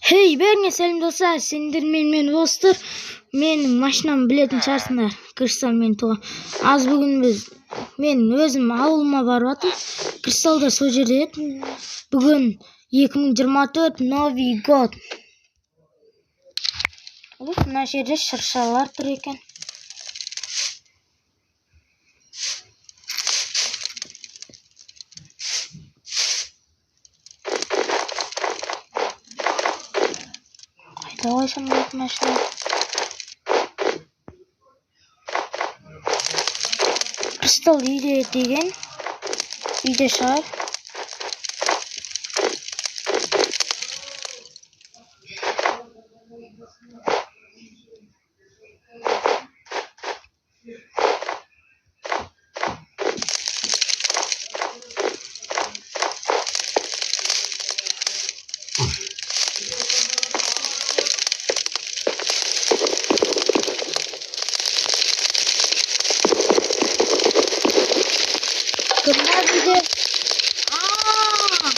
Hey, бәріңе сәлем достар, сендер мен достар. Менің машинамды білетін шығарсыңдар. Кристалл мен туған. Аз бүгін мен өзім ауылыма барып жатырмын. Кристалл да сол жерде еді. Бүгін 2024 Новый год. Мына жерде шыршалар тұр екен. Давай сам будет машина. Кристалл үйде деген. Үйде шығар.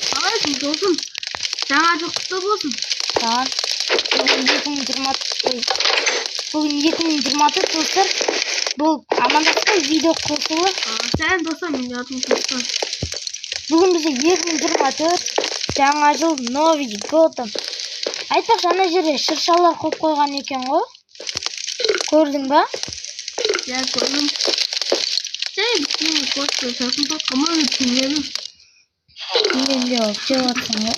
Қалайсың досым? Жаңа жыл құтты болсын. Саған. Бүгін 2024 достар. Бұл амандасқан видео қосылы. Сәлем достар, мен атым Кристалл. Бүгін бізде 2024 жаңа жыл Новый год. Айтпақшы, ана жерде шыршалар қойып қойған екен ғой. Көрдің ба? Я көрдім. Бүткенге қосты, сәтін тапқаман өткенмедім. Үйінде болып жеп жатсың ғой.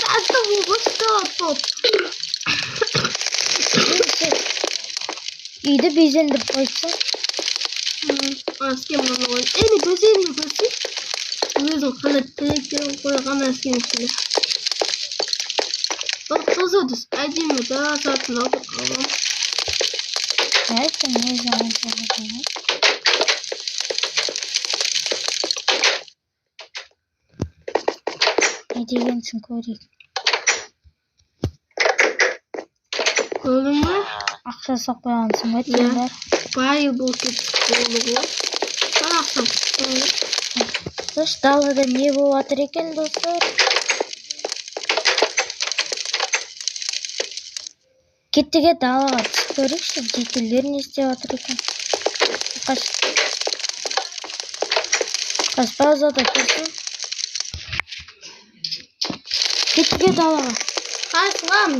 Сәтті бұл қосты. Үйді безендіріп қойсын. Әскен бана қойын. Әне көзейін көзей. Өзің қандай тілектерін қойған әскен ішінде. Бір қыз өтіс. Әдемі дара сатын алып қалған. Әйтін өзің айтып. Не дегенсің көрейік. Көрдің ме? Ақша сақ қойғансың ба теңдер? Байы бұл кетіп болды ғой. Сан ақша. Сош, далада не болып жатыр екен достар? Кеттіге далаға түсіп көрейікші, жекелер не істеп жатыр екен? Қаш базада тұрсын. Кеттіге далаға. Қайсыған?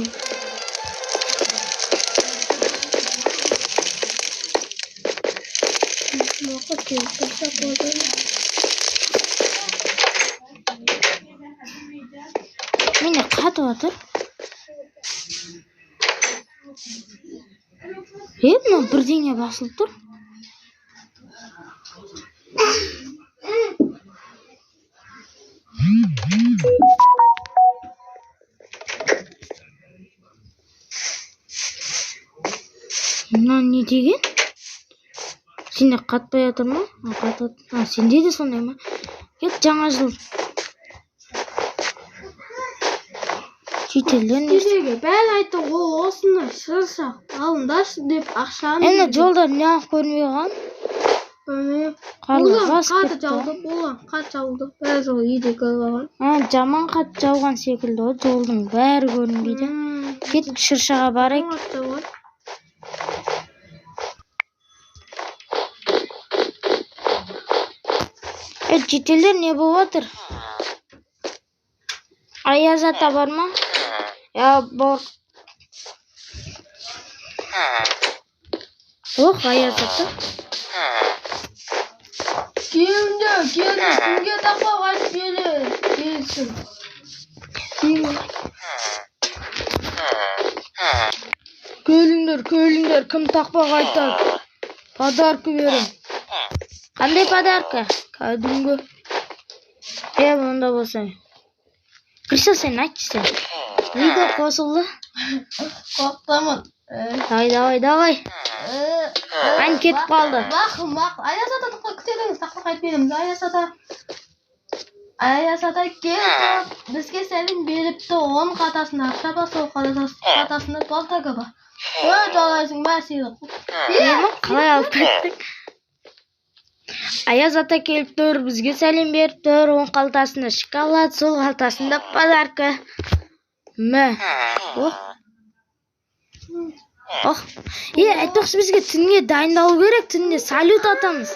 Мақы келіп тұрса қойды. Мені қатып жатыр. Мына бірдеңе басылып тұр. Мына не деген? Сенде қатпай жатыр ма? Сенде де сондай ма? Кет, жаңа жыл. Шетелден Кешеге бәл айтты ол осыны шырша алындаршы деп ақшаны. Әне жолдар неғып көрмей қалған? Қарлы басып кетті. Қат жауды. Бәл жол еді көрген. Жаман қат жауған секілді ғой, жолдың бәрі көрінбейді. Кет, шыршаға барайық. Шетелдер не болып жатыр? Аяз ата бар ма? Я бар. Ох, Аяз ата. Келіңдер, кімге тақпа қайтып келесің? Келіңдер, кім тақпа қайтады? Подарка берем. Қандай подарка? Кәдімгі. Мұнда болсаң. Кристалл, сен айтшы сен. Видео қосылды. Қоқтамын. Давай. Айн кетіп қалды. Бақым. Аяз ата күтедіңіз, тақпа қайтып береміз. Аяз ата келіп, бізге сәлем беріпті. Оның қатасында ақша ба, сол қатасында палтага ба. Жалайсың ба сыйлық. Қалай алып кеттік? Аяз ата келіп тұр, бізге сәлем беріп тұр. Оның қалтасында шоколад, сол қалтасында подарка. Мә. Ох. Айтпақшы бізге түнге дайындалу керек. Түнде салют атамыз.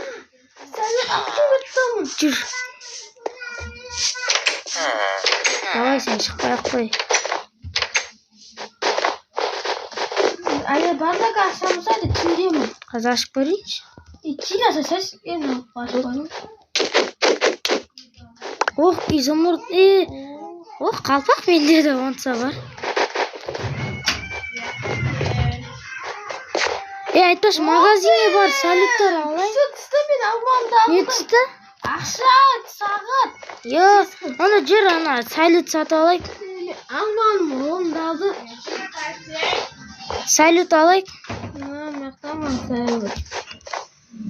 Салют атып өттім. Жүр. Давай сен шықпай-ақ қой. Aya bardak açsam sadece түнде ме? Қазір ашып көрейінші. Чиласа сәс ені ашып көрейін. Ох, изумруд. Ох, қалпақ менде де онса бар. Айтпақшы магазинге бар, салюттар алайын. Şu түсті мен алмамда. Не түсті? Ақша, сағат. Оны жүр ана салют сатып алайық. Алманым қолымда алды. Салют алайық. Мақтаман салют.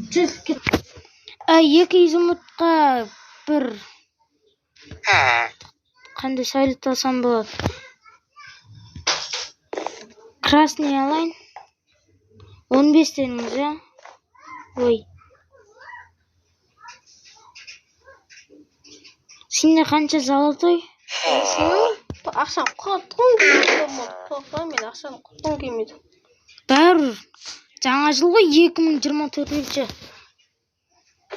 Жүз кет. Екі изумрудқа бір қандай салют алсам болады? Красный алайын. 15 дедіңіз, ja? Ой. Сенде қанша золотой? Ақшам құртқым келмейді. Тоқта мен ақшам құртқым келмейді. Бәрі жаңа жыл ғой 2024-ші.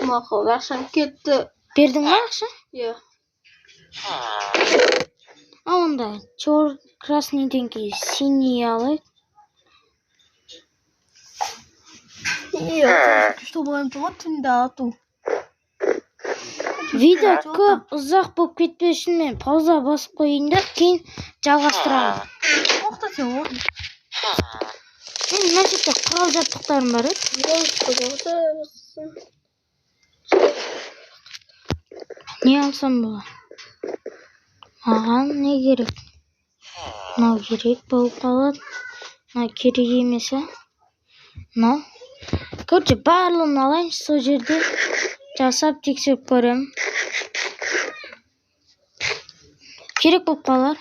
Мақұл, ақшам кетті. Бердің ба ақша? Иә. Онда красныйден кейін синий алайық. Что болайын тұға түнде ату. Видео көп ұзақ болып кетпес үшін мен пауза басып қойын да кейін жалғастырамын. Оқта сен оқта. Мен мына жерде құрал жабдықтарым бар еді. Не алсам болады? Маған не керек? Мынау керек болып қалады. Мынау керек емес, а? Мынау. Короче, барлығын алайыншы, сол жерде жасап тексеріп көремін. Керек болып қалар.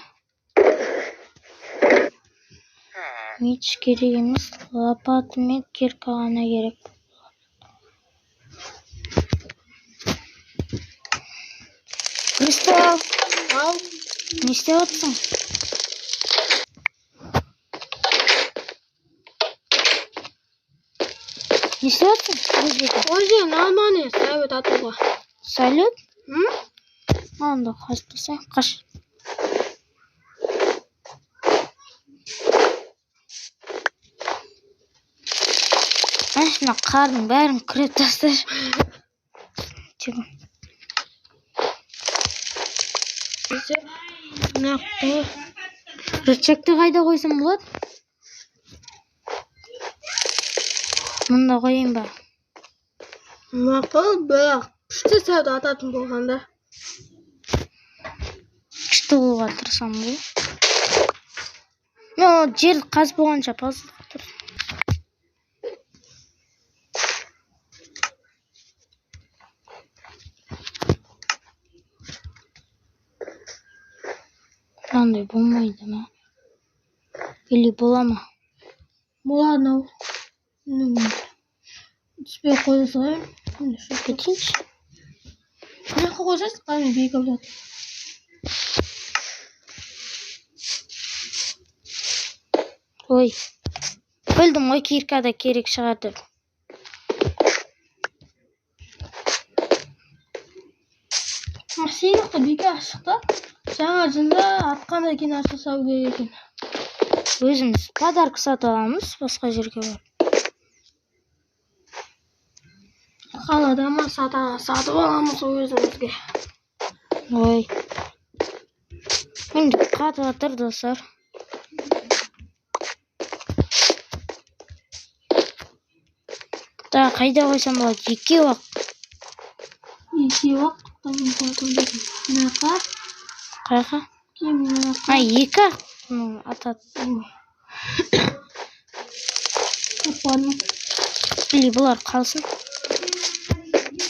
Меч керек емес, лопата мен кирка ғана керек. Кристал, Ал. не істеп отырсың? Не істеп отырсың? Ой, нормально салют атуға. Салют? Онда қашпасаң, қаш. Мына қардың бәрін күреп тастар. Рычагты қайда қойсам болады? Мұнда қойын ба? Мақұл, бірақ күшті салют ататын болғанда. Күшті болуға тырысам бұл. Мен жер қаз болғанша пазылға тұр. Мынандай болмайды ма? Или бола ма? Болады ау. Түспей қойды салайын. Кетейінші. Не қойсайсыз? Қайын бейік алады. Ой. Білдім ғой киркада керек шығар деп. Сыйлықты беке ашықта. Жаңа жылда атқанда кейін ашылсау керек екен. Өзіміз подарка сатып аламыз, басқа жерге бар. Қалада ма сатып аламыз өзімізге. Ой. Енді қатып атыр достар. Да, қайда қойсам болады? Екеу ақ. Екеу ақ. Мынақа. Қайқа? Мынақа. Екі ақ. Атады. Қапаным. Или бұлар қалсын.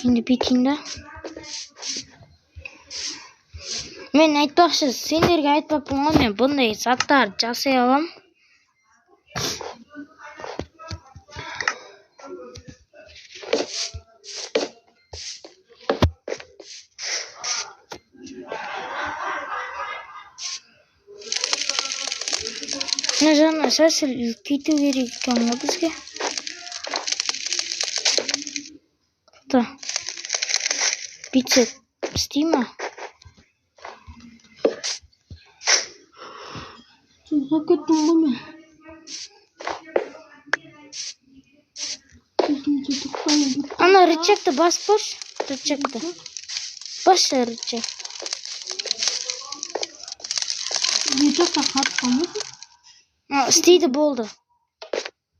Енді бүйтейін да. Мен айтпақшы, сендерге айтпаппын ғой, мен бұндай заттар жасай алам. Мына жағынан сәл үлкейту керек екен ғой бізге. Та. Бүйтсе істей ма? Çocuğa gittim bu mu? Bizim çocuk bayıldı. Ана рычагты басып көрші. Рычагты. Басшы рычаг. Yiyecekse katıp kalmasın. İstейді болды.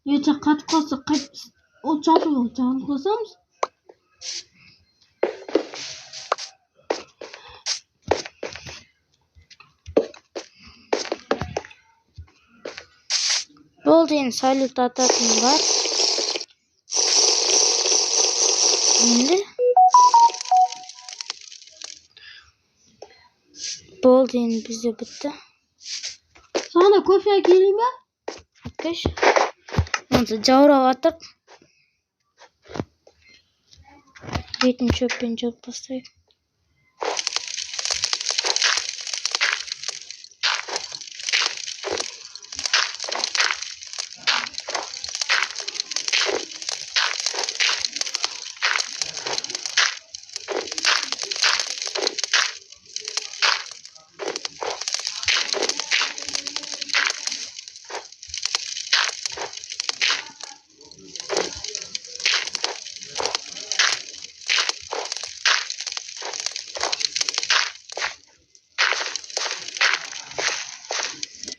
Yiyecek katıp kalsa o çarpıyor. Canı koysamız. Болды енді салют ататын бар. Енді. Болды енді бізде бітті. Sana kofe geleyim mi? Откаш. Онсы жаурап атып. Бетін шөппен жауып тастайық.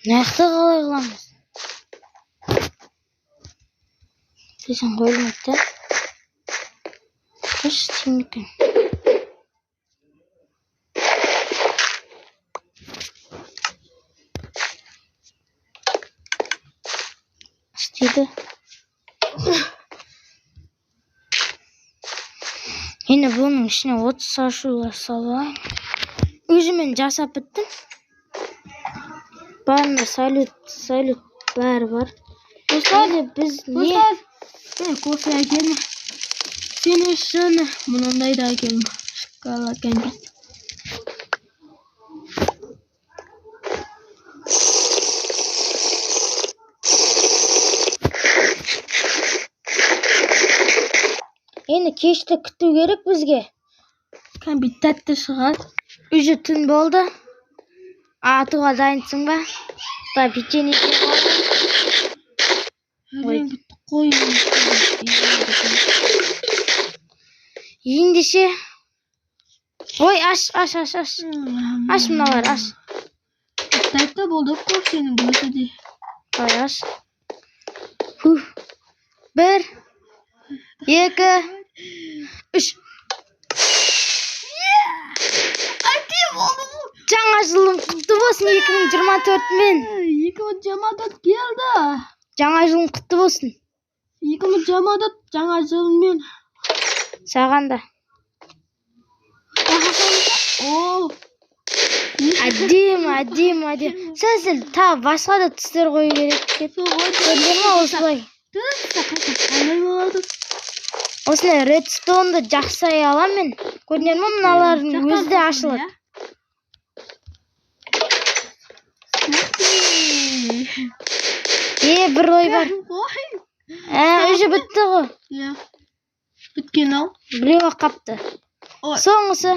Нақты қалай қыламыз? Сесен қойылмайды. Қыш істемекен. İstейді. Енді бұның ішіне 30 ашулар салайын. Өзімен жасап біттім. Бәрінде салют бәрі бар. Достар, біз не? Kofe gelme. Senin şunu bundan da gelme. Şıkkala gelme. Енді кешті күту керек бізге. Bir tatlı шығар. Уже түн болды. Атуға дайынсың ба? Да, печенье ендеше. Ой, аш. Аш мыналар, аш. Тәтті болды көкшенің өзі де. Ой, аш. 1, 2, 3. Жаңа жылың құтты болсын 2024-мен. 2024 geldi. Жаңа жылың құтты болсын. 2024 жаңа жылмен. Саған да. Әдем. Сәл та басқа да түстер қою керек. Көрден ма осылай? Осылай редстоунды жақсай алам мен. Көрден ма мыналардың өзі де ашылады. Bir ой бар. Уже бітті ғой. Біткен ау. Біреуі қапты. Соңғысы.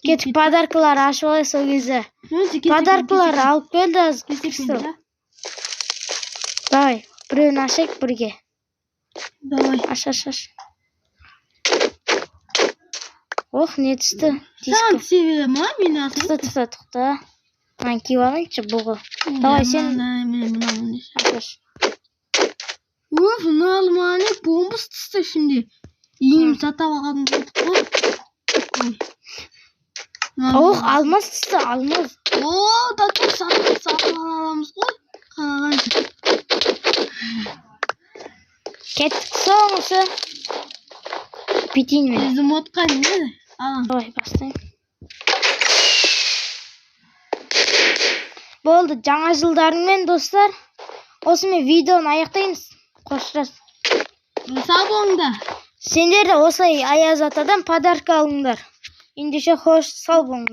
Кетіп подаркалар ашып алайық сол кезде. Подаркалар алып келді аз. Давай, біреуін ашайық бірге. Давай. Аш. Ох, не түсті. Саған себебі ма? Мен атым. Тұқта. Мен киіп алайыншы бұғы. Давай сен. Аш. Of, normal bombası tuttu şimdi. İyiyim zaten bakalım. Oh, almaz tuttu, almaz. Oo, tatlı saklanalımız koy. Kanalanca. Kettik soğumusu. Biteyim mi? Bizim otka ne? Alalım. Давай, бастайын. Болды, жаңа жылдарыңмен достар. Осымен видеоны аяқтаймыз. Қоштас. Sağ болыңдар. Сендер де осылай Аяз атадан подарка алыңдар. Ендеше қош, сау болыңдар.